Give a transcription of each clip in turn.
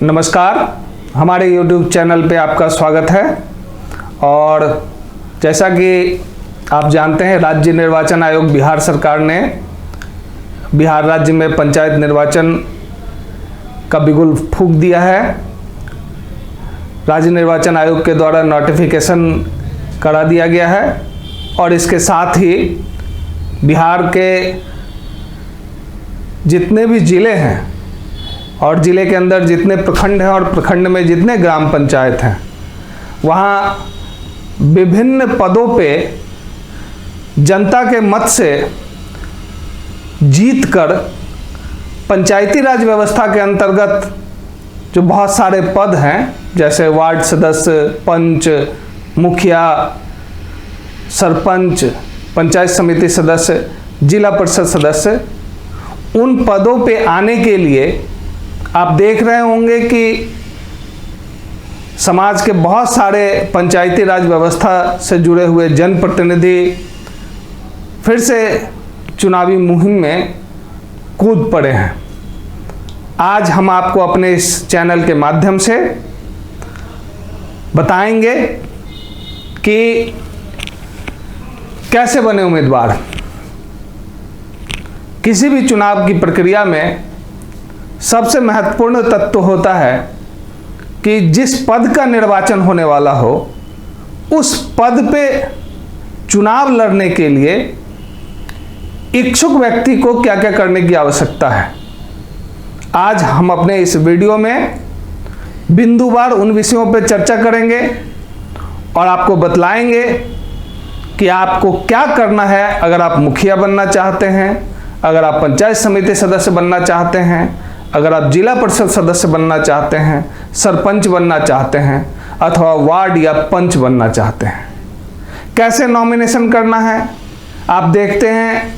नमस्कार, हमारे YouTube channel पे आपका स्वागत है। और जैसा कि आप जानते हैं, राज्य निर्वाचन आयोग बिहार सरकार ने बिहार राज्य में पंचायत निर्वाचन का बिगुल फूंक दिया है। राज्य निर्वाचन आयोग के द्वारा नोटिफिकेशन करा दिया गया है और इसके साथ ही बिहार के जितने भी ज़िले हैं और ज़िले के अंदर जितने प्रखंड हैं और प्रखंड में जितने ग्राम पंचायत हैं, वहाँ विभिन्न पदों पे जनता के मत से जीतकर पंचायती राज व्यवस्था के अंतर्गत जो बहुत सारे पद हैं, जैसे वार्ड सदस्य, पंच, मुखिया, सरपंच, पंचायत समिति सदस्य, जिला परिषद सदस्य, उन पदों पे आने के लिए आप देख रहे होंगे कि समाज के बहुत सारे पंचायती राज व्यवस्था से जुड़े हुए जनप्रतिनिधि फिर से चुनावी मुहिम में कूद पड़े हैं। आज हम आपको अपने इस चैनल के माध्यम से बताएंगे कि कैसे बने उम्मीदवार। किसी भी चुनाव की प्रक्रिया में सबसे महत्वपूर्ण तत्व होता है कि जिस पद का निर्वाचन होने वाला हो, उस पद पे चुनाव लड़ने के लिए इच्छुक व्यक्ति को क्या क्या करने की आवश्यकता है। आज हम अपने इस वीडियो में बिंदुवार उन विषयों पर चर्चा करेंगे और आपको बतलाएंगे कि आपको क्या करना है अगर आप मुखिया बनना चाहते हैं, अगर आप पंचायत समिति सदस्य बनना चाहते हैं, अगर आप जिला परिषद सदस्य बनना चाहते हैं, सरपंच बनना चाहते हैं अथवा वार्ड या पंच बनना चाहते हैं। कैसे नॉमिनेशन करना है। आप देखते हैं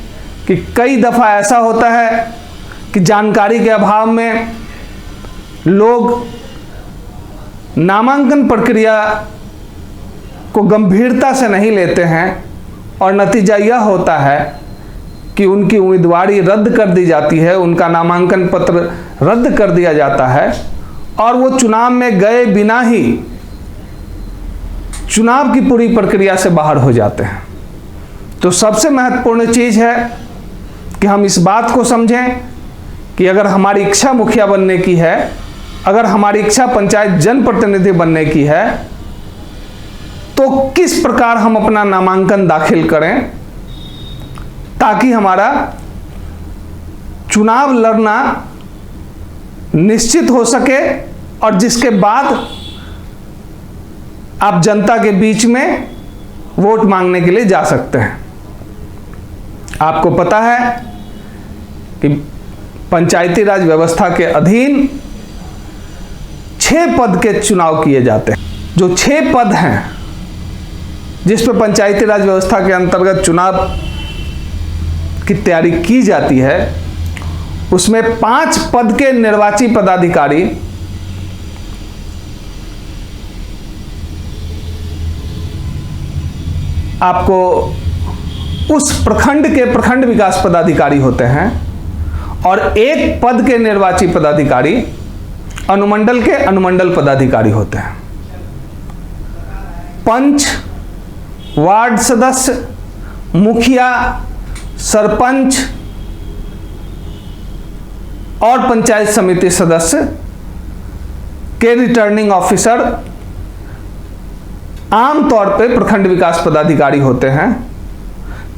कि कई दफ़ा ऐसा होता है कि जानकारी के अभाव में लोग नामांकन प्रक्रिया को गंभीरता से नहीं लेते हैं और नतीजा यह होता है कि उनकी उम्मीदवारी रद्द कर दी जाती है, उनका नामांकन पत्र रद्द कर दिया जाता है और वो चुनाव में गए बिना ही चुनाव की पूरी प्रक्रिया से बाहर हो जाते हैं। तो सबसे महत्वपूर्ण चीज़ है कि हम इस बात को समझें कि अगर हमारी इच्छा मुखिया बनने की है, अगर हमारी इच्छा पंचायत जनप्रतिनिधि बनने की है, तो किस प्रकार हम अपना नामांकन दाखिल करें ताकि हमारा चुनाव लड़ना निश्चित हो सके और जिसके बाद आप जनता के बीच में वोट मांगने के लिए जा सकते हैं। आपको पता है कि पंचायती राज व्यवस्था के अधीन 6 पद के चुनाव किए जाते हैं। जो 6 पद हैं जिस पर पंचायती राज व्यवस्था के अंतर्गत चुनाव की तैयारी की जाती है, उसमें 5 पद के निर्वाची पदाधिकारी आपको उस प्रखंड के प्रखंड विकास पदाधिकारी होते हैं और 1 पद के निर्वाची पदाधिकारी अनुमंडल के अनुमंडल पदाधिकारी होते हैं। पंच, वार्ड सदस्य, मुखिया, सरपंच और पंचायत समिति सदस्य के रिटर्निंग ऑफिसर आमतौर पर प्रखंड विकास पदाधिकारी होते हैं,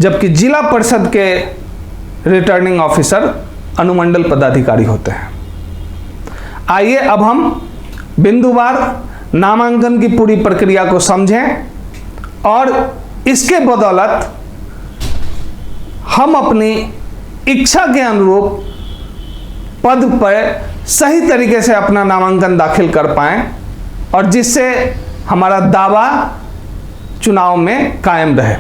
जबकि जिला परिषद के रिटर्निंग ऑफिसर अनुमंडल पदाधिकारी होते हैं। आइए अब हम बिंदुवार नामांकन की पूरी प्रक्रिया को समझें और इसके बदौलत हम अपनी इच्छा के अनुरूप पद पर सही तरीके से अपना नामांकन दाखिल कर पाएं और जिससे हमारा दावा चुनाव में कायम रहे।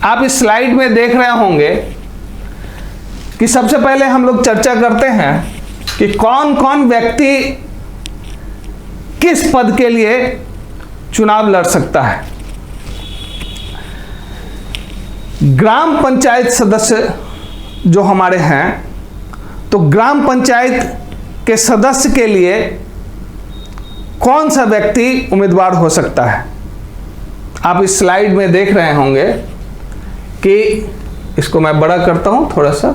आप इस स्लाइड में देख रहे होंगे कि सबसे पहले हम लोग चर्चा करते हैं कि कौन कौन व्यक्ति किस पद के लिए चुनाव लड़ सकता है। ग्राम पंचायत सदस्य जो हमारे हैं, तो ग्राम पंचायत के सदस्य के लिए कौन सा व्यक्ति उम्मीदवार हो सकता है। आप इस स्लाइड में देख रहे होंगे कि इसको मैं बड़ा करता हूं थोड़ा सा,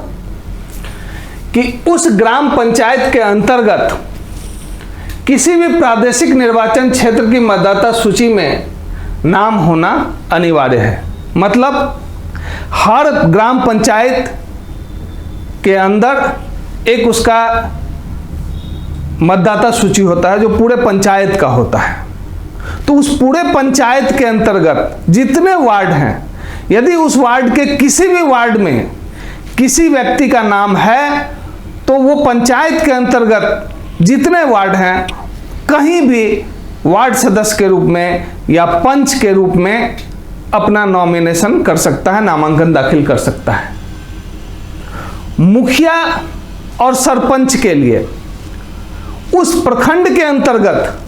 कि उस ग्राम पंचायत के अंतर्गत किसी भी प्रादेशिक निर्वाचन क्षेत्र की मतदाता सूची में नाम होना अनिवार्य है। मतलब हर ग्राम पंचायत के अंदर एक उसका मतदाता सूची होता है जो पूरे पंचायत का होता है। तो उस पूरे पंचायत के अंतर्गत जितने वार्ड हैं, यदि उस वार्ड के किसी भी वार्ड में किसी व्यक्ति का नाम है तो वो पंचायत के अंतर्गत जितने वार्ड हैं कहीं भी वार्ड सदस्य के रूप में या पंच के रूप में अपना नॉमिनेशन कर सकता है, नामांकन दाखिल कर सकता है। मुखिया और सरपंच के लिए उस प्रखंड के अंतर्गत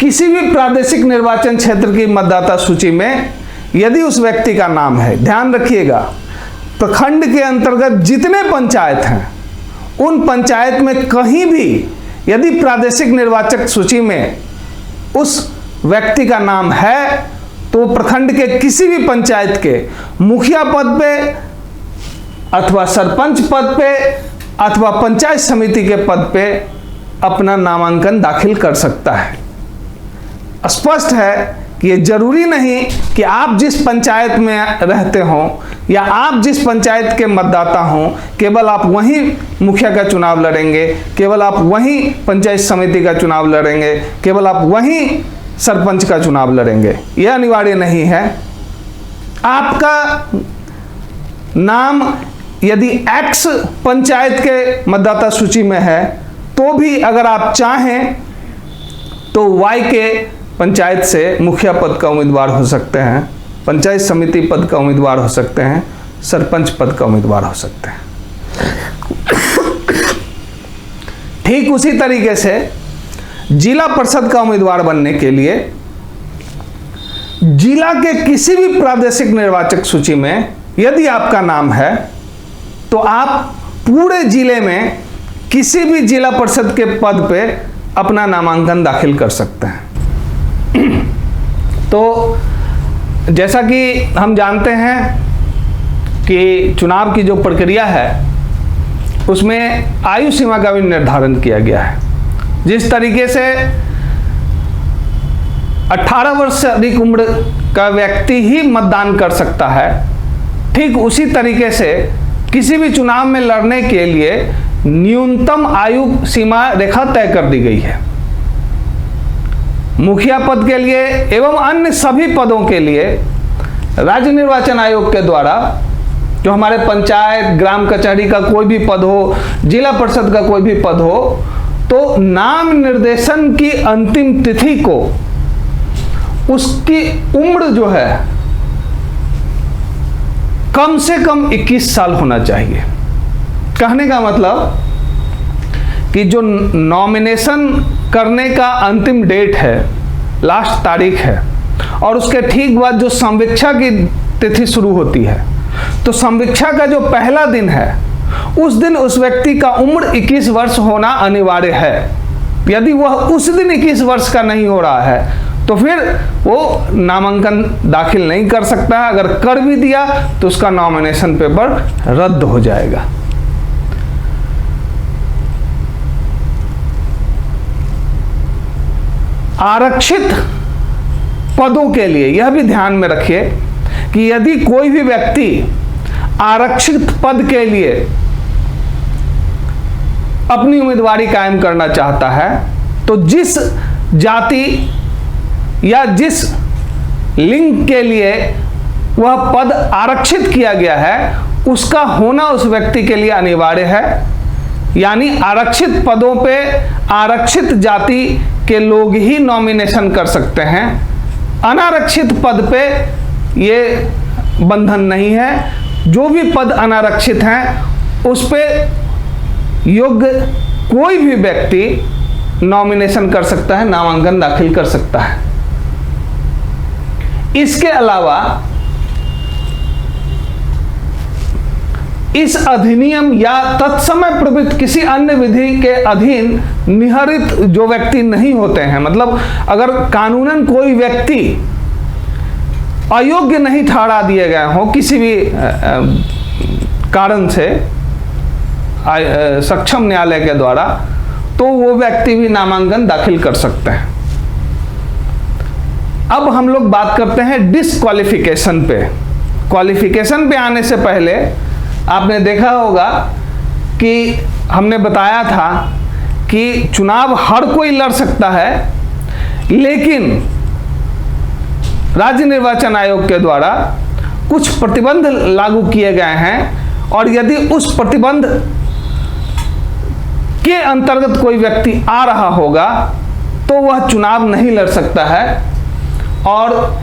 किसी भी प्रादेशिक निर्वाचन क्षेत्र की मतदाता सूची में यदि उस व्यक्ति का नाम है, ध्यान रखिएगा, प्रखंड के अंतर्गत जितने पंचायत हैं उन पंचायत में कहीं भी यदि प्रादेशिक निर्वाचक सूची में उस व्यक्ति का नाम है तो प्रखंड के किसी भी पंचायत के मुखिया पद पे अथवा सरपंच पद पे अथवा पंचायत समिति के पद पे अपना नामांकन दाखिल कर सकता है। स्पष्ट है कि ये जरूरी नहीं कि आप जिस पंचायत में रहते हो या आप जिस पंचायत के मतदाता हो केवल आप वहीं मुखिया का चुनाव लड़ेंगे, केवल आप वहीं पंचायत समिति का चुनाव लड़ेंगे, केवल आप वहीं सरपंच का चुनाव लड़ेंगे। यह अनिवार्य नहीं है। आपका नाम यदि एक्स पंचायत के मतदाता सूची में है तो भी अगर आप चाहें तो वाई के पंचायत से मुखिया पद का उम्मीदवार हो सकते हैं, पंचायत समिति पद का उम्मीदवार हो सकते हैं, सरपंच पद का उम्मीदवार हो सकते हैं। ठीक उसी तरीके से जिला परिषद का उम्मीदवार बनने के लिए जिला के किसी भी प्रादेशिक निर्वाचक सूची में यदि आपका नाम है तो आप पूरे जिले में किसी भी जिला परिषद के पद पे अपना नामांकन दाखिल कर सकते हैं। तो जैसा कि हम जानते हैं कि चुनाव की जो प्रक्रिया है उसमें आयु सीमा का भी निर्धारण किया गया है। जिस तरीके से 18 वर्ष से अधिक उम्र का व्यक्ति ही मतदान कर सकता है, ठीक उसी तरीके से किसी भी चुनाव में लड़ने के लिए न्यूनतम आयु सीमा रेखा तय कर दी गई है। मुखिया पद के लिए एवं अन्य सभी पदों के लिए राज्य निर्वाचन आयोग के द्वारा जो हमारे पंचायत, ग्राम कचहरी का कोई भी पद हो, जिला परिषद का कोई भी पद हो, तो नाम निर्देशन की अंतिम तिथि को उसकी उम्र जो है कम से कम 21 साल होना चाहिए। कहने का मतलब कि जो नॉमिनेशन करने का अंतिम डेट है, लास्ट तारीख है, और उसके ठीक बाद जो संवीक्षा की तिथि शुरू होती है, तो संवीक्षा का जो पहला दिन है उस दिन उस व्यक्ति का उम्र 21 वर्ष होना अनिवार्य है। यदि वह उस दिन 21 वर्ष का नहीं हो रहा है तो फिर वो नामांकन दाखिल नहीं कर सकता है। अगर कर भी दिया तो उसका नॉमिनेशन पेपर रद्द हो जाएगा। आरक्षित पदों के लिए यह भी ध्यान में रखिए कि यदि कोई भी व्यक्ति आरक्षित पद के लिए अपनी उम्मीदवारी कायम करना चाहता है तो जिस जाति या जिस लिंग के लिए वह पद आरक्षित किया गया है उसका होना उस व्यक्ति के लिए अनिवार्य है। यानी आरक्षित पदों पे आरक्षित जाति के लोग ही नॉमिनेशन कर सकते हैं। अनारक्षित पद पे ये बंधन नहीं है। जो भी पद अनारक्षित हैं उस पे योग्य कोई भी व्यक्ति नॉमिनेशन कर सकता है, नामांकन दाखिल कर सकता है। इसके अलावा इस अधिनियम या तत्समय प्रवृत्त किसी अन्य विधि के अधीन निहरित जो व्यक्ति नहीं होते हैं, मतलब अगर कानूनन कोई व्यक्ति अयोग्य नहीं ठहरा दिए गए हो किसी भी कारण से सक्षम न्यायालय के द्वारा, तो वो व्यक्ति भी नामांकन दाखिल कर सकते हैं। अब हम लोग बात करते हैं डिसक्वालिफिकेशन पे। क्वालिफिकेशन पे आने से पहले आपने देखा होगा कि हमने बताया था कि चुनाव हर कोई लड़ सकता है, लेकिन राज्य निर्वाचन आयोग के द्वारा कुछ प्रतिबंध लागू किए गए हैं, और यदि उस प्रतिबंध के अंतर्गत कोई व्यक्ति आ रहा होगा तो वह चुनाव नहीं लड़ सकता है। और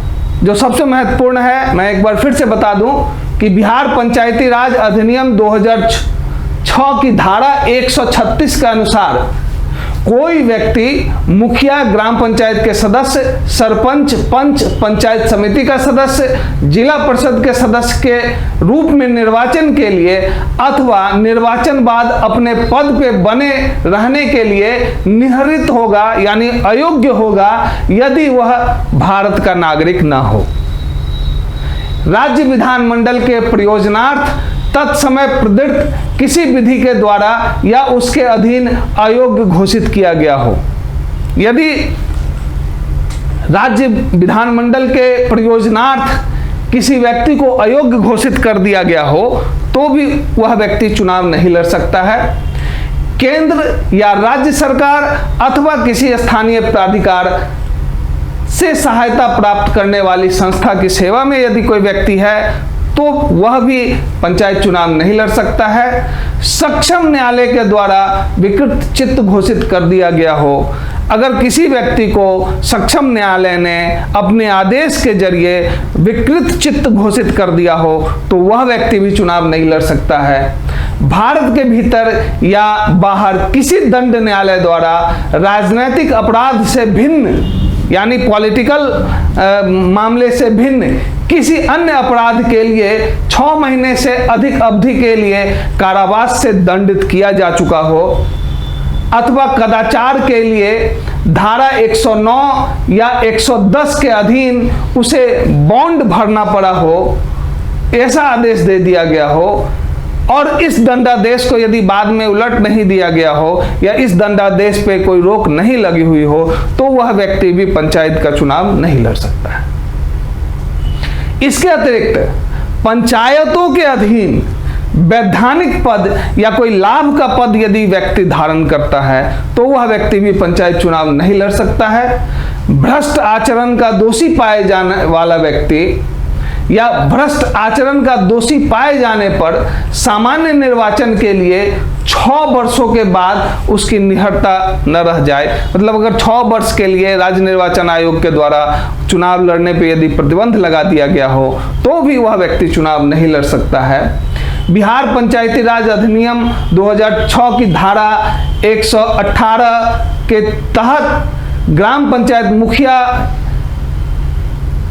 जो सबसे महत्वपूर्ण है, मैं एक बार फिर से बता दूं कि बिहार पंचायती राज अधिनियम 2006 की धारा 136 के अनुसार कोई व्यक्ति मुखिया, ग्राम पंचायत के सदस्य, सरपंच, पंच, पंचायत समिति का सदस्य, जिला परिषद के सदस्य के रूप में निर्वाचन के लिए अथवा निर्वाचन बाद अपने पद पे बने रहने के लिए निहरित होगा, यानी अयोग्य होगा, यदि वह भारत का नागरिक न हो। राज्य विधानमंडल के प्रयोजनार्थ तत्समय प्रदत्त किसी विधि के द्वारा या उसके अधीन अयोग्य घोषित किया गया हो। यदि राज्य विधानमंडल के प्रयोजनार्थ किसी व्यक्ति को अयोग्य घोषित कर दिया गया हो तो भी वह व्यक्ति चुनाव नहीं लड़ सकता है। केंद्र या राज्य सरकार अथवा किसी स्थानीय प्राधिकार से सहायता प्राप्त करने वाली संस्था की सेवा में यदि कोई व्यक्ति है तो वह भी पंचायत चुनाव नहीं लड़ सकता है। सक्षम न्यायालय के द्वारा विकृत चित्त घोषित कर दिया गया हो। अगर किसी व्यक्ति को सक्षम न्यायालय ने अपने आदेश के जरिए विकृत चित्त घोषित कर दिया हो तो वह व्यक्ति भी चुनाव नहीं लड़ सकता है। भारत के भीतर या बाहर किसी दंड न्यायालय द्वारा राजनीतिक अपराध से भिन्न, यानी पॉलिटिकल मामले से भिन्न किसी अन्य अपराध के लिए 6 महीने से अधिक अवधि के लिए कारावास से दंडित किया जा चुका हो, अथवा कदाचार के लिए धारा 109 या 110 के अधीन उसे बॉन्ड भरना पड़ा हो, ऐसा आदेश दे दिया गया हो, और इस दंडादेश को यदि बाद में उलट नहीं दिया गया हो या इस दंडादेश पे कोई रोक नहीं लगी हुई हो तो वह व्यक्ति भी पंचायत का चुनाव नहीं लड़ सकता है। इसके अतिरिक्त पंचायतों के अधीन वैधानिक पद या कोई लाभ का पद यदि व्यक्ति धारण करता है तो वह व्यक्ति भी पंचायत चुनाव नहीं लड़ सकता है। भ्रष्ट आचरण का दोषी पाए जाने वाला व्यक्ति या भ्रष्ट आचरण का दोषी पाए जाने पर सामान्य निर्वाचन के लिए 6 वर्षों के बाद उसकी निहरता न रह जाए, मतलब अगर 6 वर्ष के लिए राज्य निर्वाचन आयोग के द्वारा चुनाव लड़ने पर यदि प्रतिबंध लगा दिया गया हो तो भी वह व्यक्ति चुनाव नहीं लड़ सकता है। बिहार पंचायती राज अधिनियम 2006 की धारा 118 के तहत ग्राम पंचायत मुखिया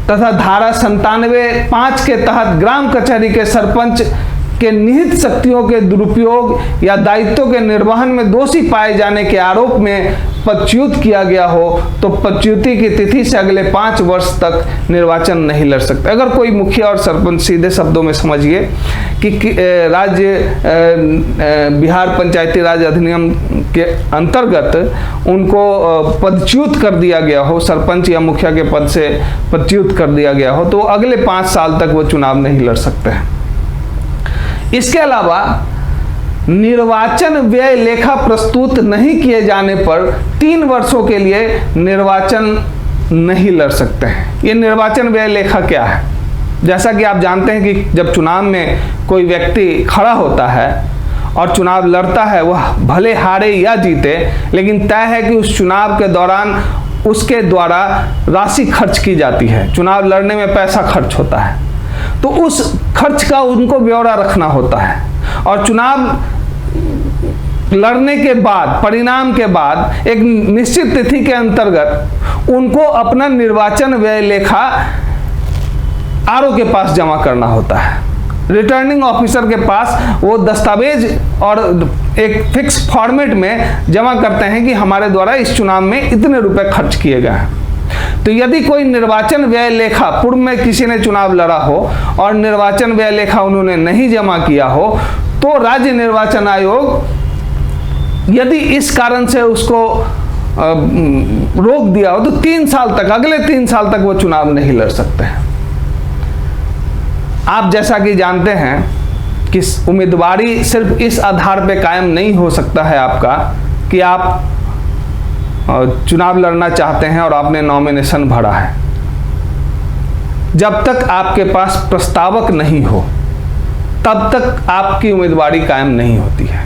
तथा धारा 97(5) के तहत ग्राम कचहरी के सरपंच के निहित शक्तियों के दुरुपयोग या दायित्वों के निर्वहन में दोषी पाए जाने के आरोप में पदच्युत किया गया हो तो पदच्युति की तिथि से अगले 5 वर्ष तक निर्वाचन नहीं लड़ सकते। अगर कोई मुखिया और सरपंच, सीधे शब्दों में समझिए कि बिहार पंचायती राज अधिनियम के अंतर्गत उनको पदच्युत कर दिया गया हो, सरपंच या मुखिया के पद से पदच्युत कर दिया गया हो, तो अगले 5 साल तक वो चुनाव नहीं लड़ सकते हैं। इसके अलावा निर्वाचन व्यय लेखा प्रस्तुत नहीं किए जाने पर 3 वर्षों के लिए निर्वाचन नहीं लड़ सकते हैं। ये निर्वाचन व्यय लेखा क्या है? जैसा कि आप जानते हैं कि जब चुनाव में कोई व्यक्ति खड़ा होता है और चुनाव लड़ता है, वह भले हारे या जीते, लेकिन तय है कि उस चुनाव के दौरान उसके द्वारा राशि खर्च की जाती है। चुनाव लड़ने में पैसा खर्च होता है, तो उस खर्च का उनको ब्यौरा रखना होता है, और चुनाव लड़ने के बाद, परिणाम के बाद एक निश्चित तिथि के अंतर्गत उनको अपना निर्वाचन व्यय लेखा आरओ के पास जमा करना होता है। रिटर्निंग ऑफिसर के पास वो दस्तावेज और एक फिक्स फॉर्मेट में जमा करते हैं कि हमारे द्वारा इस चुनाव में इतने रुपए खर्च किए गए हैं। तो यदि कोई निर्वाचन व्यय लेखा, पूर्व में किसी ने चुनाव लड़ा हो और निर्वाचन व्यय लेखा उन्होंने नहीं जमा किया हो, तो राज्य निर्वाचन आयोग यदि इस कारण से उसको रोक दिया हो तो 3 साल तक, अगले 3 साल तक वो चुनाव नहीं लड़ सकते हैं। आप जैसा कि जानते हैं कि उम्मीदवारी सिर्फ इस आधार पे कायम नहीं हो सकता है आपका कि आप चुनाव लड़ना चाहते हैं और आपने नॉमिनेशन भरा है। जब तक आपके पास प्रस्तावक नहीं हो तब तक आपकी उम्मीदवारी कायम नहीं होती है।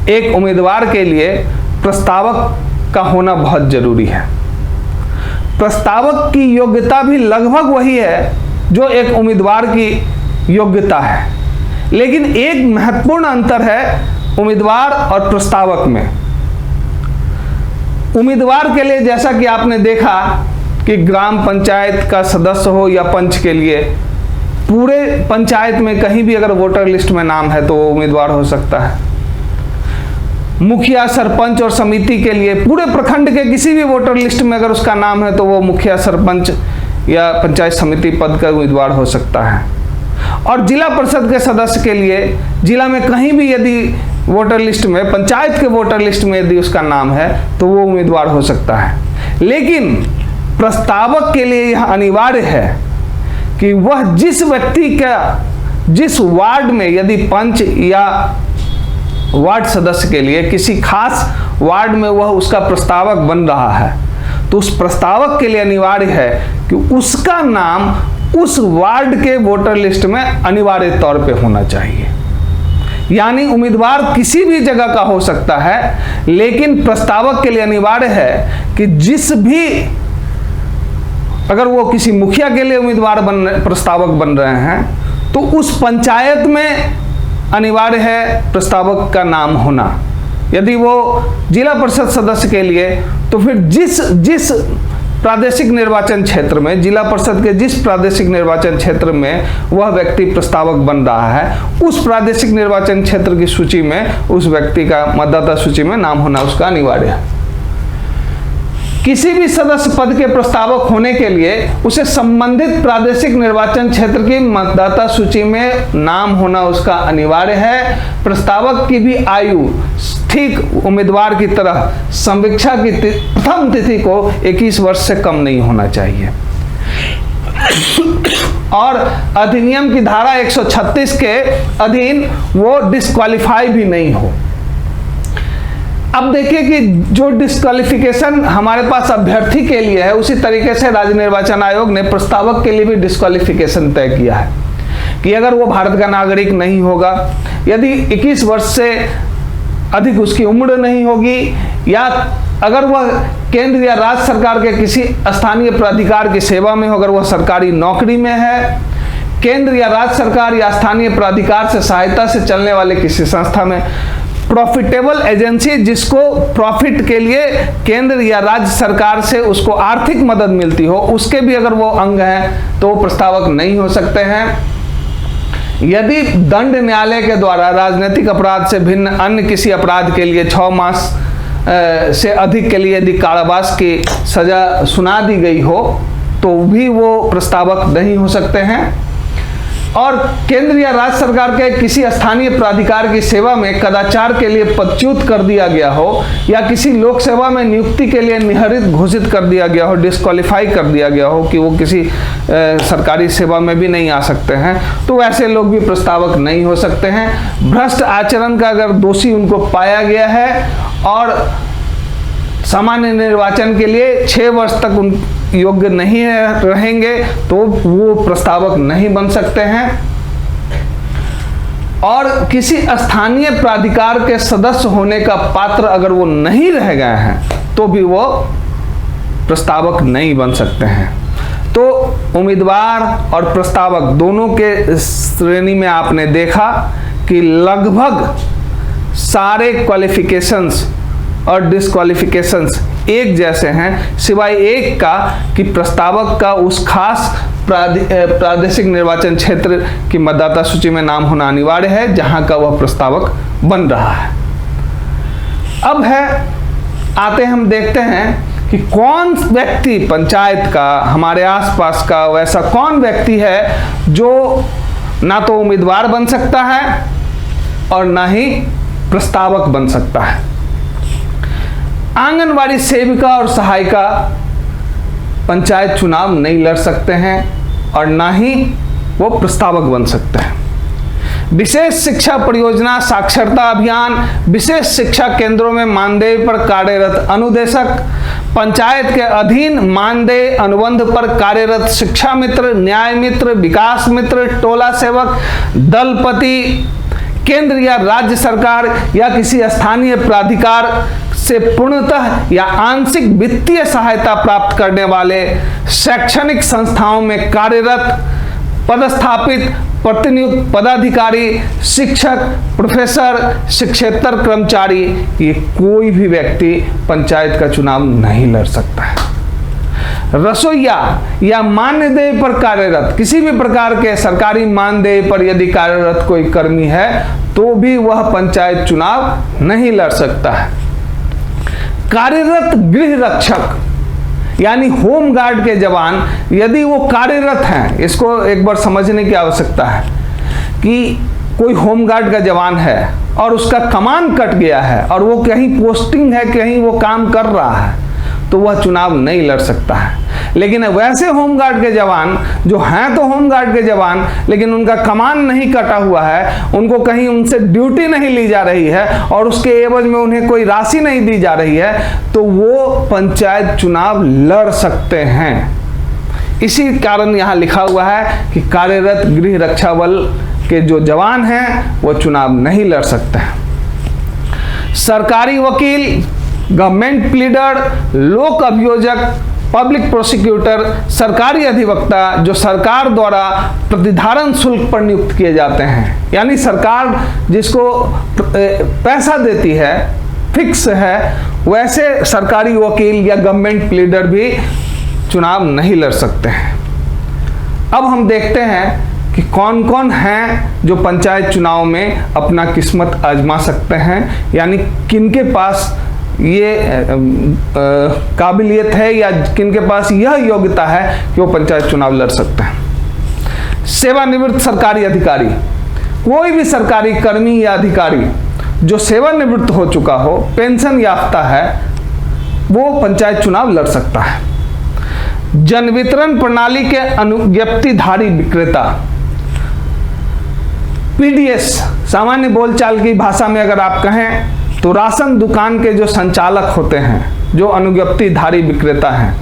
एक उम्मीदवार के लिए प्रस्तावक का होना बहुत जरूरी है। प्रस्तावक की योग्यता भी लगभग वही है जो एक उम्मीदवार की योग्यता है, लेकिन एक महत्वपूर्ण अंतर है उम्मीदवार और प्रस्तावक में। उम्मीदवार के लिए जैसा कि आपने देखा कि ग्राम पंचायत का सदस्य हो या पंच के लिए, पूरे पंचायत में कहीं भी अगर वोटर लिस्ट में नाम है तो वो उम्मीदवार हो सकता है। मुखिया, सरपंच और समिति के लिए पूरे प्रखंड के किसी भी वोटर लिस्ट में अगर उसका नाम है तो वो मुखिया, सरपंच या पंचायत समिति पद का उम्मीदवार हो सकता है। और जिला परिषद के सदस्य के लिए जिला में कहीं भी यदि वोटर लिस्ट में, पंचायत के वोटर लिस्ट में यदि उसका नाम है तो वो उम्मीदवार हो सकता है। लेकिन प्रस्तावक के लिए यह अनिवार्य है कि वह जिस व्यक्ति का, जिस वार्ड में यदि पंच या वार्ड सदस्य के लिए किसी खास वार्ड में वह उसका प्रस्तावक बन रहा है, तो उस प्रस्तावक के लिए अनिवार्य है कि उसका नाम उस वार्ड के वोटर लिस्ट में अनिवार्य तौर पे होना चाहिए। यानी उम्मीदवार किसी भी जगह का हो सकता है, लेकिन प्रस्तावक के लिए अनिवार्य है कि जिस भी, अगर वो किसी मुखिया के लिए उम्मीदवार प्रस्तावक बन रहे हैं तो उस पंचायत में अनिवार्य है प्रस्तावक का नाम होना। यदि वो जिला परिषद सदस्य के लिए, तो फिर जिस प्रादेशिक निर्वाचन क्षेत्र में, जिला परिषद के जिस प्रादेशिक निर्वाचन क्षेत्र में वह व्यक्ति प्रस्तावक बन रहा है, उस प्रादेशिक निर्वाचन क्षेत्र की सूची में उस व्यक्ति का मतदाता सूची में नाम होना उसका अनिवार्य है। किसी भी सदस्य पद के प्रस्तावक होने के लिए उसे संबंधित प्रादेशिक निर्वाचन क्षेत्र की मतदाता सूची में नाम होना उसका अनिवार्य है। प्रस्तावक की भी आयु ठीक उम्मीदवार की तरह समीक्षा की प्रथम तिथि को 21 वर्ष से कम नहीं होना चाहिए। और अधिनियम की धारा 136 के अधीन वो डिस्क्वालीफाई भी नहीं हो। अब देखिए कि जो डिस्क्वालिफिकेशन हमारे पास अभ्यर्थी के लिए है, उसी तरीके से राज्य निर्वाचन आयोग ने प्रस्तावक के लिए भी डिस्क्वालिफिकेशन तय किया है कि अगर वो भारत का नागरिक नहीं होगा, यदि 21 वर्ष से अधिक उसकी उम्र नहीं होगी, या अगर वह केंद्र या राज्य सरकार के किसी स्थानीय प्राधिकार की सेवा में हो, अगर वह सरकारी नौकरी में है, केंद्र या राज्य सरकार या स्थानीय प्राधिकार से सहायता से चलने वाले किसी संस्था में, प्रॉफिटेबल एजेंसी जिसको प्रॉफिट के लिए केंद्र या राज्य सरकार से उसको आर्थिक मदद मिलती हो, उसके भी अगर वो अंग हैं तो वो प्रस्तावक नहीं हो सकते हैं। यदि दंड न्यायालय के द्वारा राजनीतिक अपराध से भिन्न अन्य किसी अपराध के लिए 6 मास से अधिक के लिए यदि कारावास की सजा सुना दी गई हो तो भी वो प्रस्तावक नहीं हो सकते हैं। और केंद्र या राज्य सरकार के किसी स्थानीय प्राधिकार की सेवा में कदाचार के लिए पदच्युत कर दिया गया हो, या किसी लोक सेवा में नियुक्ति के लिए निहरित घोषित कर दिया गया हो, डिस्क्वालीफाई कर दिया गया हो कि वो किसी सरकारी सेवा में भी नहीं आ सकते हैं, तो वैसे लोग भी प्रस्तावक नहीं हो सकते हैं। भ्रष्ट आचरण का अगर दोषी उनको पाया गया है और सामान्य निर्वाचन के लिए 6 वर्ष तक उन योग्य नहीं रहेंगे तो वो प्रस्तावक नहीं बन सकते हैं। और किसी स्थानीय प्राधिकार के सदस्य होने का पात्र अगर वो नहीं रह गए हैं तो भी वो प्रस्तावक नहीं बन सकते हैं। तो उम्मीदवार और प्रस्तावक दोनों के श्रेणी में आपने देखा कि लगभग सारे क्वालिफिकेशंस और डिस्क्वालिफिकेशंस एक जैसे हैं, सिवाय एक का कि प्रस्तावक का उस खास प्रादेशिक निर्वाचन क्षेत्र की मतदाता सूची में नाम होना अनिवार्य है जहां का वह प्रस्तावक बन रहा है। अब आते हम देखते हैं कि कौन व्यक्ति पंचायत का, हमारे आसपास का वैसा कौन व्यक्ति है जो ना तो उम्मीदवार बन सकता है और ना ही प्रस्तावक बन सकता है। आंगनवाड़ी सेविका और सहायिका पंचायत चुनाव नहीं लड़ सकते हैं और ना ही वो प्रस्तावक बन सकते हैं। विशेष शिक्षा परियोजना, साक्षरता अभियान, विशेष शिक्षा केंद्रों में मानदेय पर कार्यरत अनुदेशक, पंचायत के अधीन मानदेय अनुबंध पर कार्यरत शिक्षा मित्र, न्याय मित्र, विकास मित्र, टोला सेवक, दलपति, केंद्र या राज्य सरकार या किसी स्थानीय प्राधिकार से पूर्णतः या आंशिक वित्तीय सहायता प्राप्त करने वाले शैक्षणिक संस्थाओं में कार्यरत पदस्थापित प्रतिनियुक्त पदाधिकारी, शिक्षक, प्रोफेसर, शिक्षेतर कर्मचारी, ये कोई भी व्यक्ति पंचायत का चुनाव नहीं लड़ सकता है। रसोइया या मानदेय पर कार्यरत, किसी भी प्रकार के सरकारी मानदेय पर यदि कार्यरत कोई कर्मी है तो भी वह पंचायत चुनाव नहीं लड़ सकता है। कार्यरत गृह रक्षक यानी होम गार्ड के जवान यदि वो कार्यरत हैं, इसको एक बार समझने की आवश्यकता है कि कोई होम गार्ड का जवान है और उसका कमान कट गया है और वो कहीं पोस्टिंग है, कहीं वो काम कर रहा है, तो वह चुनाव नहीं लड़ सकता है। लेकिन वैसे होमगार्ड के जवान जो हैं तो होमगार्ड के जवान, लेकिन उनका कमान नहीं कटा हुआ है, उनको कहीं उनसे ड्यूटी नहीं ली जा रही है और उसके एवज में उन्हें कोई राशि नहीं दी जा रही है, तो वो पंचायत चुनाव लड़ सकते हैं। इसी कारण यहाँ लिखा हुआ है कि कार्यरत गृह रक्षा बल के जो जवान हैं वो चुनाव नहीं लड़ सकते हैं। सरकारी वकील, गवर्नमेंट प्लीडर, लोक अभियोजक, पब्लिक प्रोसिक्यूटर, सरकारी अधिवक्ता जो सरकार द्वारा प्रतिधारण शुल्क पर नियुक्त किए जाते हैं, यानी सरकार जिसको पैसा देती है, फिक्स है, वैसे सरकारी वकील या गवर्नमेंट प्लीडर भी चुनाव नहीं लड़ सकते हैं। अब हम देखते हैं कि कौन कौन हैं जो पंचायत चुनाव में अपना किस्मत आजमा सकते हैं, यानी किनके पास ये काबिलियत है या किनके पास यह योग्यता है कि वो पंचायत चुनाव लड़ सकते हैं। सेवानिवृत्त सरकारी अधिकारी, कोई भी सरकारी कर्मी या अधिकारी जो सेवानिवृत्त हो चुका हो, पेंशन याफ्ता है, वो पंचायत चुनाव लड़ सकता है। जन वितरण प्रणाली के अनुज्ञप्तिधारी विक्रेता, पीडीएस, सामान्य बोलचाल की भाषा में अगर आप कहें तो राशन दुकान के जो संचालक होते हैं, जो अनुज्ञप्तिधारी विक्रेता हैं,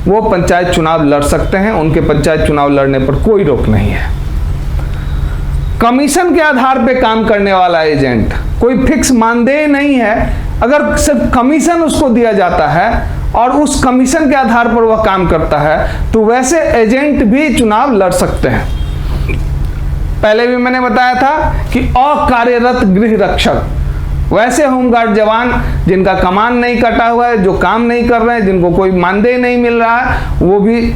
वो पंचायत चुनाव लड़ सकते हैं। उनके पंचायत चुनाव लड़ने पर कोई रोक नहीं है। कमीशन के आधार पे काम करने वाला एजेंट, कोई फिक्स मानदेय नहीं है, अगर सिर्फ कमीशन उसको दिया जाता है और उस कमीशन के आधार पर वह काम करता है तो वैसे एजेंट भी चुनाव लड़ सकते हैं। पहले भी मैंने बताया था कि अकार्यरत गृह रक्षक, वैसे होमगार्ड जवान जिनका कमान नहीं कटा हुआ है, जो काम नहीं कर रहे हैं, जिनको कोई मानदेय नहीं मिल रहा है, वो भी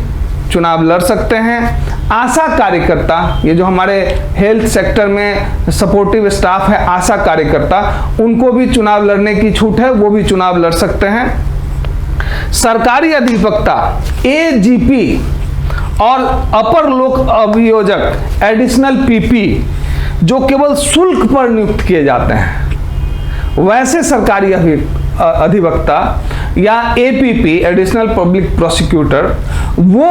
चुनाव लड़ सकते हैं। आशा कार्यकर्ता, ये जो हमारे हेल्थ सेक्टर में सपोर्टिव स्टाफ है, आशा कार्यकर्ता, उनको भी चुनाव लड़ने की छूट है, वो भी चुनाव लड़ सकते हैं। सरकारी अधिवक्ता, एजीपी और अपर लोक अभियोजक, एडिशनल पीपी, जो केवल शुल्क पर नियुक्त किए जाते हैं, वैसे सरकारी अधिवक्ता या एपीपी, एडिशनल पब्लिक प्रोसिक्यूटर, वो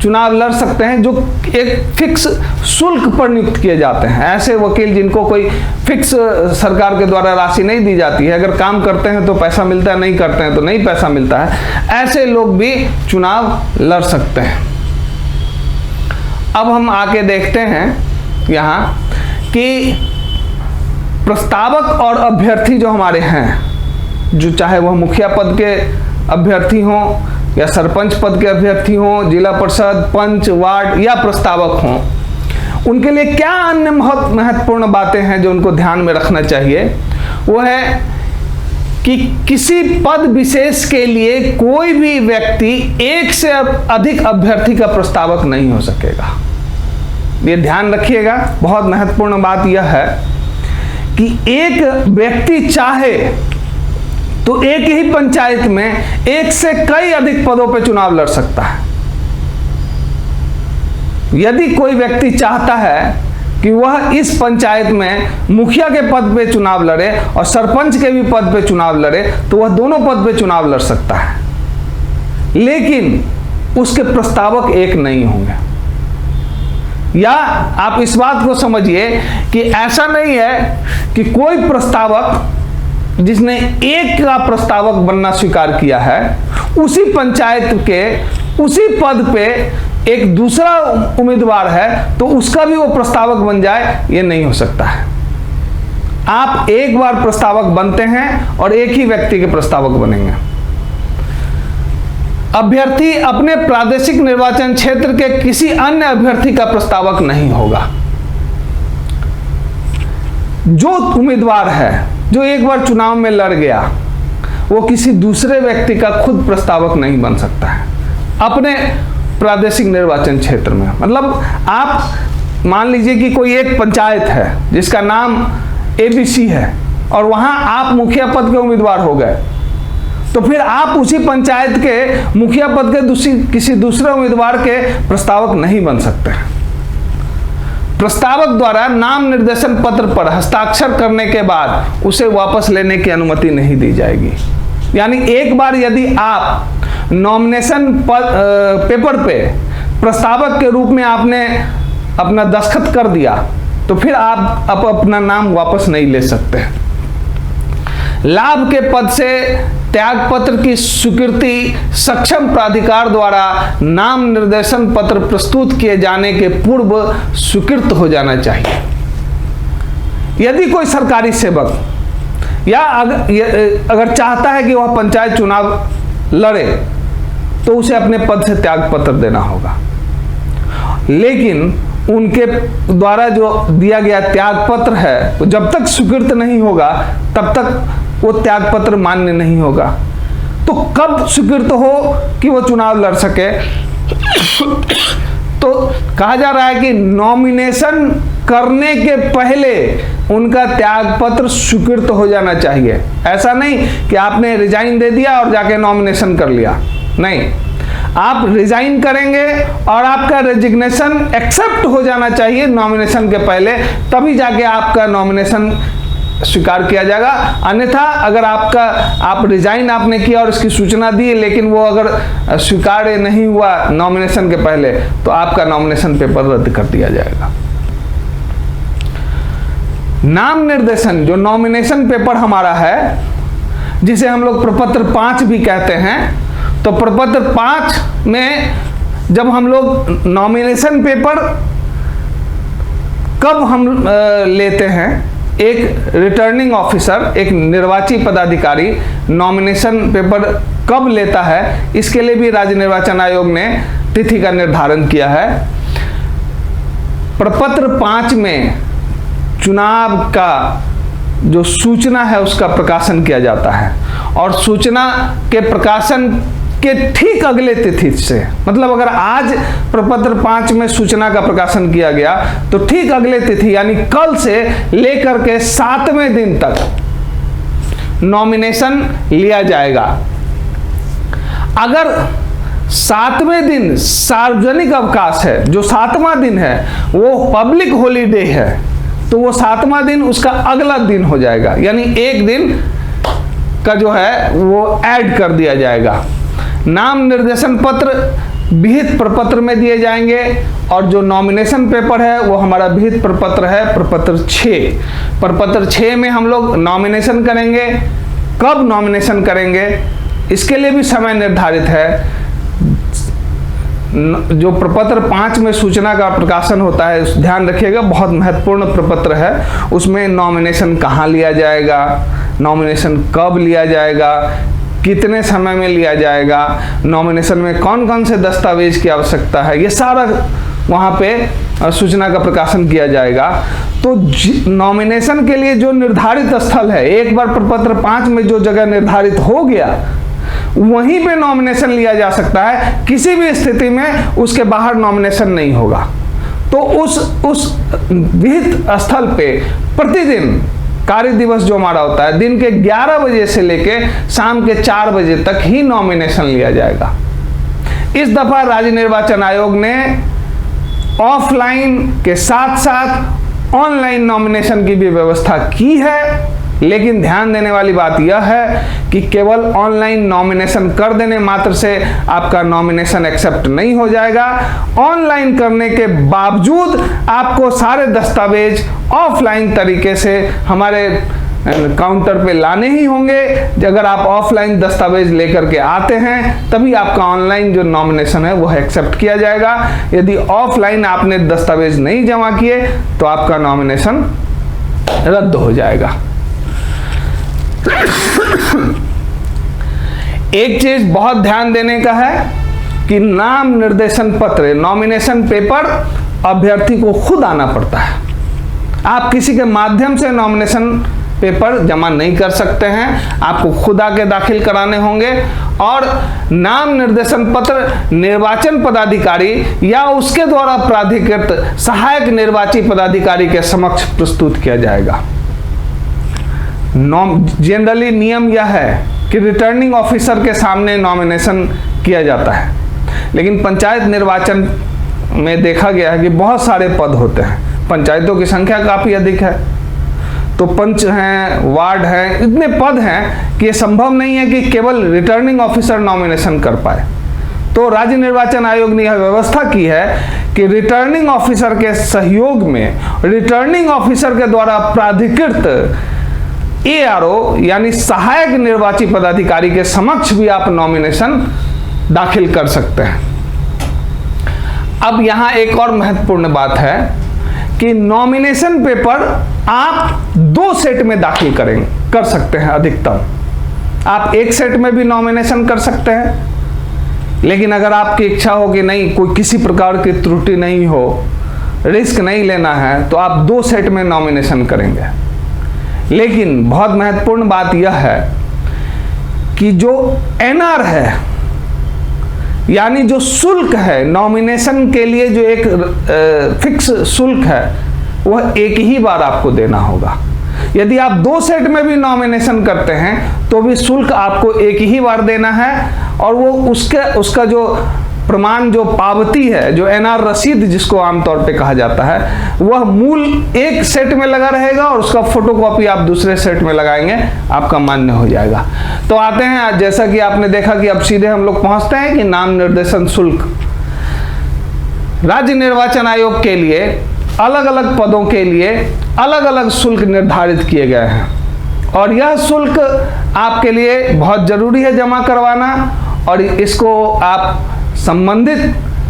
चुनाव लड़ सकते हैं जो एक फिक्स शुल्क पर नियुक्त किए जाते हैं। ऐसे वकील जिनको कोई फिक्स सरकार के द्वारा राशि नहीं दी जाती है, अगर काम करते हैं तो पैसा मिलता है, नहीं करते हैं तो नहीं पैसा मिलता है, ऐसे लोग भी चुनाव लड़ सकते हैं। अब हम आके देखते हैं यहाँ कि प्रस्तावक और अभ्यर्थी जो हमारे हैं, जो चाहे वह मुखिया पद के अभ्यर्थी हों या सरपंच पद के अभ्यर्थी हों, जिला परिषद, पंच, वार्ड या प्रस्तावक हों, उनके लिए क्या अन्य महत्वपूर्ण बातें हैं जो उनको ध्यान में रखना चाहिए। वो है कि किसी पद विशेष के लिए कोई भी व्यक्ति एक से अधिक अभ्यर्थी का प्रस्तावक नहीं हो सकेगा। ये ध्यान रखिएगा, बहुत महत्वपूर्ण बात यह है कि एक व्यक्ति चाहे तो एक ही पंचायत में एक से कई अधिक पदों पर चुनाव लड़ सकता है। यदि कोई व्यक्ति चाहता है कि वह इस पंचायत में मुखिया के पद पे चुनाव लड़े और सरपंच के भी पद पे चुनाव लड़े, तो वह दोनों पद पे चुनाव लड़ सकता है, लेकिन उसके प्रस्तावक एक नहीं होंगे। या आप इस बात को समझिए कि ऐसा नहीं है कि कोई प्रस्तावक जिसने एक का प्रस्तावक बनना स्वीकार किया है, उसी पंचायत के उसी पद पे एक दूसरा उम्मीदवार है तो उसका भी वो प्रस्तावक बन जाए, ये नहीं हो सकता है। आप एक बार प्रस्तावक बनते हैं और एक ही व्यक्ति के प्रस्तावक बनेंगे। अभ्यर्थी अपने प्रादेशिक निर्वाचन क्षेत्र के किसी अन्य अभ्यर्थी का प्रस्तावक नहीं होगा। जो उम्मीदवार है जो एक बार चुनाव में लड़ गया, वो किसी दूसरे व्यक्ति का खुद प्रस्तावक नहीं बन सकता है अपने प्रादेशिक निर्वाचन क्षेत्र में। मतलब आप मान लीजिए कि कोई एक पंचायत है जिसका नाम ABC है और वहां आप मुखिया पद के उम्मीदवार हो गए, तो फिर आप उसी पंचायत के मुखिया पद के किसी दूसरे उम्मीदवार के प्रस्तावक नहीं बन सकते। प्रस्तावक द्वारा नाम निर्देशन पत्र पर हस्ताक्षर करने के बाद उसे वापस लेने की अनुमति नहीं दी जाएगी। यानी एक बार यदि आप नॉमिनेशन पेपर पे प्रस्तावक के रूप में आपने अपना दस्तखत कर दिया, तो फिर आप अपना नाम वापस नहीं ले सकते। लाभ के पद से त्याग पत्र की स्वीकृति सक्षम प्राधिकार द्वारा नाम निर्देशन पत्र प्रस्तुत किए जाने के पूर्व स्वीकृत हो जाना चाहिए। यदि कोई सरकारी सेवक या अगर चाहता है कि वह पंचायत चुनाव लड़े, तो उसे अपने पद से त्याग पत्र देना होगा, लेकिन उनके द्वारा जो दिया गया त्याग पत्र है, जब तक स्वीकृत नहीं होगा तब तक वो त्याग पत्र मान्य नहीं होगा। तो कब स्वीकृत हो कि वो चुनाव लड़ सके? तो कहा जा रहा है कि नॉमिनेशन करने के पहले उनका त्याग पत्र स्वीकृत हो जाना चाहिए। ऐसा नहीं कि आपने रिजाइन दे दिया और जाके नॉमिनेशन कर लिया, नहीं। आप रिजाइन करेंगे और आपका रेजिग्नेशन एक्सेप्ट हो जाना चाहिए नॉमिनेशन के पहले, तभी जाके आपका नॉमिनेशन स्वीकार किया जाएगा। अन्यथा अगर आप रिजाइन आपने किया और इसकी सूचना दी, लेकिन वो अगर स्वीकार नहीं हुआ नॉमिनेशन के पहले, तो आपका नॉमिनेशन पेपर रद्द कर दिया जाएगा। नाम निर्देशन जो नॉमिनेशन पेपर हमारा है, जिसे हम लोग प्रपत्र 5 भी कहते हैं, तो प्रपत्र 5 में जब हम लोग नॉमिनेशन पेपर कब हम लेते हैं, एक रिटर्निंग ऑफिसर, एक निर्वाची पदाधिकारी नॉमिनेशन पेपर कब लेता है, इसके लिए भी राज्य निर्वाचन आयोग ने तिथि का निर्धारण किया है। प्रपत्र 5 में चुनाव का जो सूचना है उसका प्रकाशन किया जाता है, और सूचना के प्रकाशन के ठीक अगले तिथि से, मतलब अगर आज प्रपत्र 5 में सूचना का प्रकाशन किया गया तो ठीक अगले तिथि यानी कल से लेकर के 7वें दिन तक नॉमिनेशन लिया जाएगा। अगर 7वें दिन सार्वजनिक अवकाश है, जो 7वां दिन है वो पब्लिक हॉलीडे है, तो वो 7वां दिन उसका अगला दिन हो जाएगा, यानी एक दिन का जो है वो ऐड कर दिया जाएगा। नाम निर्देशन पत्र विहित प्रपत्र में दिए जाएंगे, और जो नॉमिनेशन पेपर है वो हमारा विहित प्रपत्र है, प्रपत्र 6। प्रपत्र 6 में हम लोग नॉमिनेशन करेंगे। कब नॉमिनेशन करेंगे इसके लिए भी समय निर्धारित है। जो प्रपत्र 5 में सूचना का प्रकाशन होता है, ध्यान रखिएगा, बहुत महत्वपूर्ण प्रपत्र है। उसमें नॉमिनेशन कहाँ लिया जाएगा, नॉमिनेशन कब लिया जाएगा, कितने समय में लिया जाएगा, नॉमिनेशन में कौन कौन से दस्तावेज की आवश्यकता है, ये सारा वहाँ पे सूचना का प्रकाशन किया जाएगा। तो नॉमिनेशन के लिए जो निर्धारित स्थल है, एक बार प्रपत्र 5 में जो जगह निर्धारित हो गया वहीं पे नॉमिनेशन लिया जा सकता है, किसी भी स्थिति में उसके बाहर नॉमिनेशन नहीं होगा। तो उस विहित स्थल पे प्रतिदिन कार्य दिवस जो हमारा होता है, दिन के 11 बजे से लेके शाम के 4 बजे तक ही नॉमिनेशन लिया जाएगा। इस दफा राज्य निर्वाचन आयोग ने ऑफलाइन के साथ साथ ऑनलाइन नॉमिनेशन की भी व्यवस्था की है, लेकिन ध्यान देने वाली बात यह है कि केवल ऑनलाइन नॉमिनेशन कर देने मात्र से आपका नॉमिनेशन एक्सेप्ट नहीं हो जाएगा। ऑनलाइन करने के बावजूद आपको सारे दस्तावेज ऑफलाइन तरीके से हमारे काउंटर पे लाने ही होंगे। अगर आप ऑफलाइन दस्तावेज लेकर के आते हैं तभी आपका ऑनलाइन जो नॉमिनेशन है वो एक्सेप्ट किया जाएगा। यदि ऑफलाइन आपने दस्तावेज नहीं जमा किए तो आपका नॉमिनेशन रद्द हो जाएगा। एक चीज बहुत ध्यान देने का है कि नाम निर्देशन पत्र, नॉमिनेशन पेपर अभ्यर्थी को खुद आना पड़ता है। आप किसी के माध्यम से नॉमिनेशन पेपर जमा नहीं कर सकते हैं, आपको खुद आके दाखिल कराने होंगे। और नाम निर्देशन पत्र निर्वाचन पदाधिकारी या उसके द्वारा प्राधिकृत सहायक निर्वाची पदाधिकारी के समक्ष प्रस्तुत किया जाएगा। जनरली नियम यह है कि रिटर्निंग ऑफिसर के सामने नॉमिनेशन किया जाता है, लेकिन पंचायत निर्वाचन में देखा गया है कि बहुत सारे पद होते हैं, पंचायतों की संख्या काफ़ी अधिक है, तो पंच हैं, वार्ड हैं, इतने पद हैं कि ये संभव नहीं है कि केवल रिटर्निंग ऑफिसर नॉमिनेशन कर पाए। तो राज्य निर्वाचन आयोग ने यह व्यवस्था की है कि रिटर्निंग ऑफिसर के सहयोग में रिटर्निंग ऑफिसर के द्वारा प्राधिकृत ARO यानी सहायक निर्वाची पदाधिकारी के समक्ष भी आप नॉमिनेशन दाखिल कर सकते हैं। अब यहां एक और महत्वपूर्ण बात है कि नॉमिनेशन पेपर आप 2 सेट में दाखिल कर सकते हैं अधिकतम। आप एक सेट में भी नॉमिनेशन कर सकते हैं, लेकिन अगर आपकी इच्छा हो कि नहीं, कोई किसी प्रकार की त्रुटि नहीं हो, रिस्क नहीं लेना है, तो आप 2 सेट में नॉमिनेशन करेंगे। लेकिन बहुत महत्वपूर्ण बात यह है कि जो NR है यानी जो शुल्क है नॉमिनेशन के लिए, जो एक फिक्स शुल्क है, वह एक ही बार आपको देना होगा। यदि आप 2 सेट में भी नॉमिनेशन करते हैं तो भी शुल्क आपको एक ही बार देना है, और वो उसका जो प्रमाण, जो पावती है, जो NR रसीद जिसको आमतौर पे कहा जाता है, वह मूल एक सेट में लगा रहेगा और उसका फोटोकॉपी आप दूसरे सेट में लगाएंगे, आपका मान्य हो जाएगा। तो आते हैं, जैसा कि आपने देखा कि अब सीधे हम लोग पहुंचते हैं कि नाम निर्देशन शुल्क। राज्य निर्वाचन आयोग के लिए अलग अलग पदों के लिए अलग अलग शुल्क निर्धारित किए गए हैं, और यह शुल्क आपके लिए बहुत जरूरी है जमा करवाना, और इसको आप संबंधित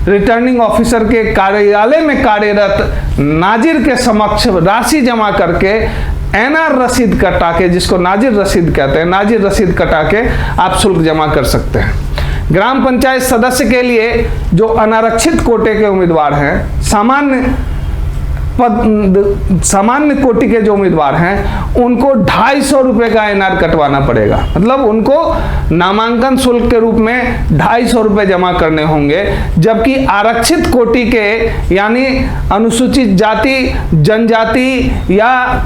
रिटर्निंग ऑफिसर के कार्यालय में कार्यरत नाजिर के समक्ष राशि जमा करके NR रसीद कटा के, जिसको नाजिर रसीद कहते हैं, नाजिर रसीद कटा के आप शुल्क जमा कर सकते हैं। ग्राम पंचायत सदस्य के लिए जो अनारक्षित कोटे के उम्मीदवार हैं, सामान्य कोटि के जो उम्मीदवार हैं, उनको 250 रुपये का NR कटवाना पड़ेगा। मतलब उनको नामांकन शुल्क के रूप में 250 रुपये जमा करने होंगे, जबकि आरक्षित कोटि के यानी अनुसूचित जाति, जनजाति या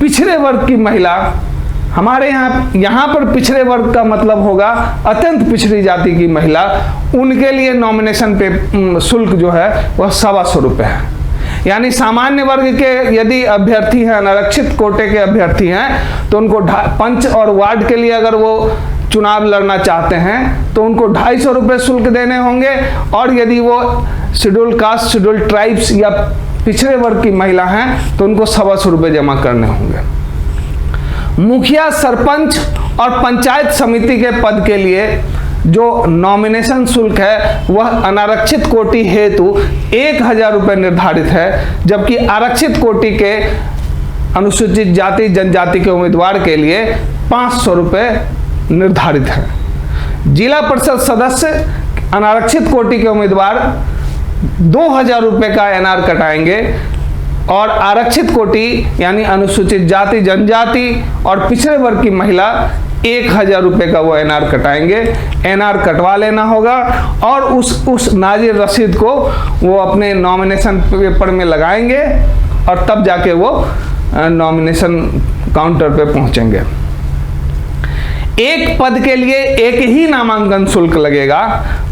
पिछड़े वर्ग की महिला, हमारे यहाँ पर पिछड़े वर्ग का मतलब होगा अत्यंत पिछड़ी जाति की महिला, उनके लिए नॉमिनेशन पे शुल्क जो है वह 125 रुपये है। यानी सामान्य वर्ग के यदि अभ्यर्थी हैं, अनारक्षित कोटे के अभ्यर्थी हैं, तो उनको पंच और वार्ड के लिए अगर वो चुनाव लड़ना चाहते हैं तो उनको 250 रुपये शुल्क देने होंगे, और यदि वो शेड्यूल कास्ट, शेड्यूल ट्राइब्स या पिछड़े वर्ग की महिला हैं तो उनको 125 रुपये जमा करने होंगे। मुखिया, सरपंच और पंचायत समिति के पद के लिए जो नॉमिनेशन शुल्क है वह अनारक्षित कोटि हेतु 1000 रुपये निर्धारित है, जबकि आरक्षित कोटि के अनुसूचित जाति, जनजाति के उम्मीदवार के लिए 500 रुपये निर्धारित है। जिला परिषद सदस्य, अनारक्षित कोटि के उम्मीदवार 2000 रुपये का एनआर कटाएंगे और आरक्षित कोटि यानी अनुसूचित जाति जनजाति और पिछड़े वर्ग की महिला 1000 रुपये का वो एनआर कटाएंगे। एनआर कटवा लेना होगा और उस नाजिर रसीद को वो अपने नॉमिनेशन पेपर में लगाएंगे और तब जाके वो नॉमिनेशन काउंटर पे पहुंचेंगे। एक पद के लिए एक ही नामांकन शुल्क लगेगा,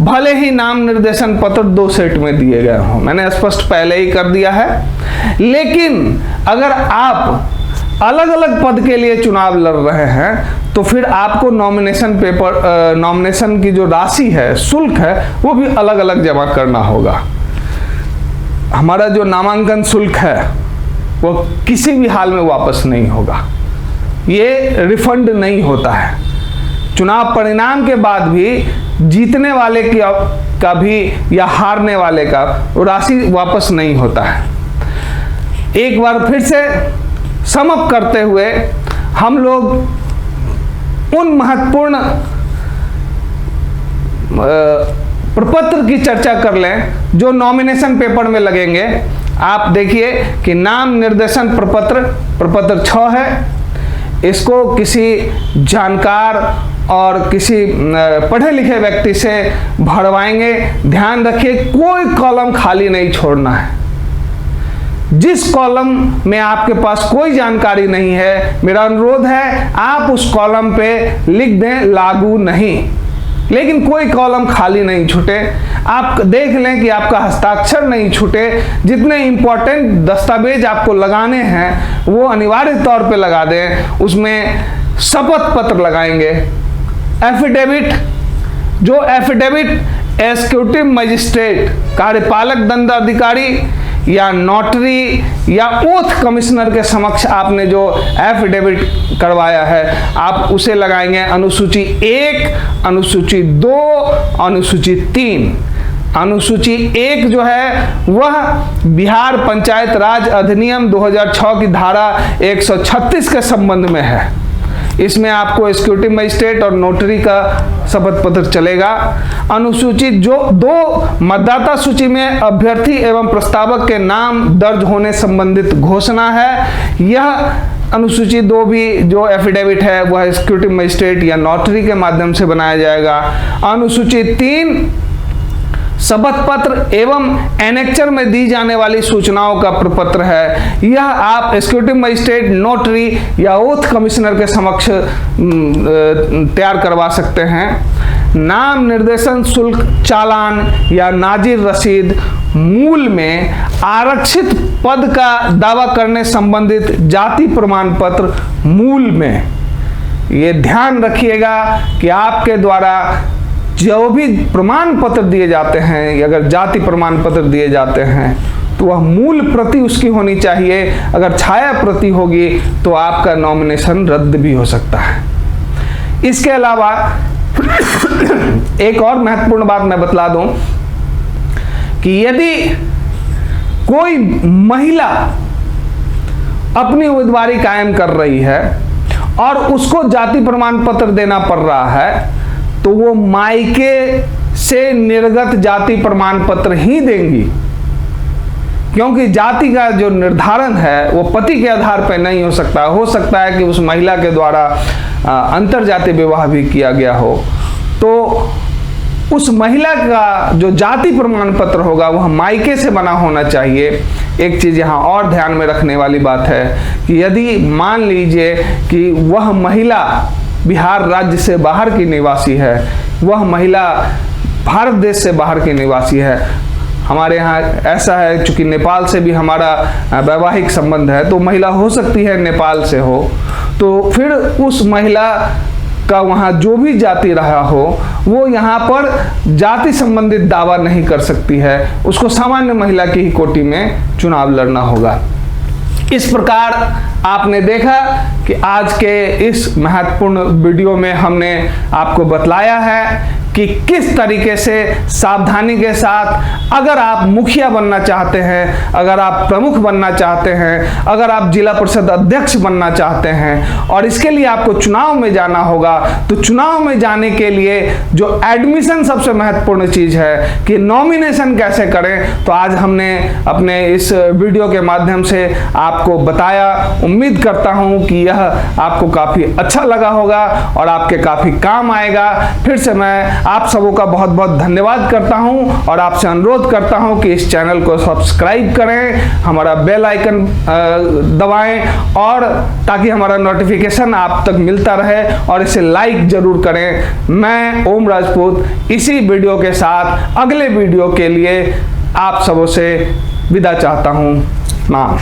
भले ही नाम निर्देशन पत्र 2 सेट में दिए गए हों। मैंने स्पष्ट पहले ही कर दिया है। लेकिन अगर आप अलग अलग पद के लिए चुनाव लड़ रहे हैं तो फिर आपको नॉमिनेशन की जो राशि है, शुल्क है, वो भी अलग अलग जमा करना होगा। हमारा जो नामांकन शुल्क है वो किसी भी हाल में वापस नहीं होगा, ये रिफंड नहीं होता है। चुनाव परिणाम के बाद भी जीतने वाले का भी या हारने वाले का वो राशि वापस नहीं होता है। एक बार फिर से समअप करते हुए हम लोग उन महत्वपूर्ण प्रपत्र की चर्चा कर लें जो नॉमिनेशन पेपर में लगेंगे। आप देखिए कि नाम निर्देशन प्रपत्र 6 है। इसको किसी जानकार और किसी पढ़े लिखे व्यक्ति से भरवाएंगे। ध्यान रखिए, कोई कॉलम खाली नहीं छोड़ना है। जिस कॉलम में आपके पास कोई जानकारी नहीं है, मेरा अनुरोध है आप उस कॉलम पे लिख दें लागू नहीं, लेकिन कोई कॉलम खाली नहीं छूटे। आप देख लें कि आपका हस्ताक्षर नहीं छूटे। जितने इंपॉर्टेंट दस्तावेज आपको लगाने हैं वो अनिवार्य तौर पे लगा दें। उसमें शपथ पत्र लगाएंगे, एफिडेविट, जो एफिडेविट एग्जीक्यूटिव मजिस्ट्रेट, कार्यपालक दंडाधिकारी या नोटरी या ओथ कमिश्नर के समक्ष आपने जो एफिडेविट करवाया है आप उसे लगाएंगे। अनुसूची 1, अनुसूची 2, अनुसूची 3। अनुसूची 1 जो है वह बिहार पंचायत राज अधिनियम 2006 की धारा 136 के संबंध में है। इसमें आपको एग्जीक्यूटिव मजिस्ट्रेट और नोटरी का शपथ पत्र चलेगा। अनुसूची जो 2 मतदाता सूची में अभ्यर्थी एवं प्रस्तावक के नाम दर्ज होने संबंधित घोषणा है। यह अनुसूची 2 भी जो एफिडेविट है वह एग्जीक्यूटिव मजिस्ट्रेट या नोटरी के माध्यम से बनाया जाएगा। अनुसूची 3 शपथ पत्र एवं एनेक्चर में दी जाने वाली सूचनाओं का प्रपत्र है। यह आप एग्जीक्यूटिव मजिस्ट्रेट, नोटरी या ओथ कमिश्नर के समक्ष तैयार करवा सकते हैं। नाम निर्देशन शुल्क चालान या नाजिर रसीद मूल में आरक्षित पद का दावा करने संबंधित जाति प्रमाण पत्र मूल में। ये ध्यान रखिएगा कि आपके द्वारा जो भी प्रमाण पत्र दिए जाते हैं, अगर जाति प्रमाण पत्र दिए जाते हैं तो वह मूल प्रति उसकी होनी चाहिए। अगर छाया प्रति होगी तो आपका नॉमिनेशन रद्द भी हो सकता है। इसके अलावा एक और महत्वपूर्ण बात मैं बतला दूं कि यदि कोई महिला अपनी उम्मीदवारी कायम कर रही है और उसको जाति प्रमाण पत्र देना पड़ रहा है तो वो मायके से निर्गत जाति प्रमाण पत्र ही देंगी, क्योंकि जाति का जो निर्धारण है वो पति के आधार पर नहीं हो सकता। हो सकता है कि उस महिला के द्वारा अंतरजातीय विवाह भी किया गया हो, तो उस महिला का जो जाति प्रमाण पत्र होगा वह मायके से बना होना चाहिए। एक चीज़ यहाँ और ध्यान में रखने वाली बात है कि यदि मान लीजिए कि वह महिला बिहार राज्य से बाहर की निवासी है, वह महिला भारत देश से बाहर की निवासी है, हमारे यहाँ ऐसा है चूँकि नेपाल से भी हमारा वैवाहिक संबंध है, तो महिला हो सकती है नेपाल से हो, तो फिर उस महिला का वहाँ जो भी जाति रहा हो वो यहाँ पर जाति संबंधित दावा नहीं कर सकती है, उसको सामान्य महिला की ही कोटि में चुनाव लड़ना होगा। इस प्रकार आपने देखा कि आज के इस महत्वपूर्ण वीडियो में हमने आपको बतलाया है कि किस तरीके से सावधानी के साथ अगर आप मुखिया बनना चाहते हैं, अगर आप प्रमुख बनना चाहते हैं, अगर आप जिला परिषद अध्यक्ष बनना चाहते हैं और इसके लिए आपको चुनाव में जाना होगा, तो चुनाव में जाने के लिए जो एडमिशन सबसे महत्वपूर्ण चीज़ है कि नॉमिनेशन कैसे करें, तो आज हमने अपने इस वीडियो के माध्यम से आपको बताया। उम्मीद करता हूं कि यह आपको काफ़ी अच्छा लगा होगा और आपके काफ़ी काम आएगा। फिर से मैं आप सबों का बहुत बहुत धन्यवाद करता हूं और आपसे अनुरोध करता हूं कि इस चैनल को सब्सक्राइब करें, हमारा बेल आइकन दबाएं और ताकि हमारा नोटिफिकेशन आप तक मिलता रहे, और इसे लाइक जरूर करें। मैं ओम राजपूत इसी वीडियो के साथ अगले वीडियो के लिए आप सबों से विदा चाहता हूं। नाम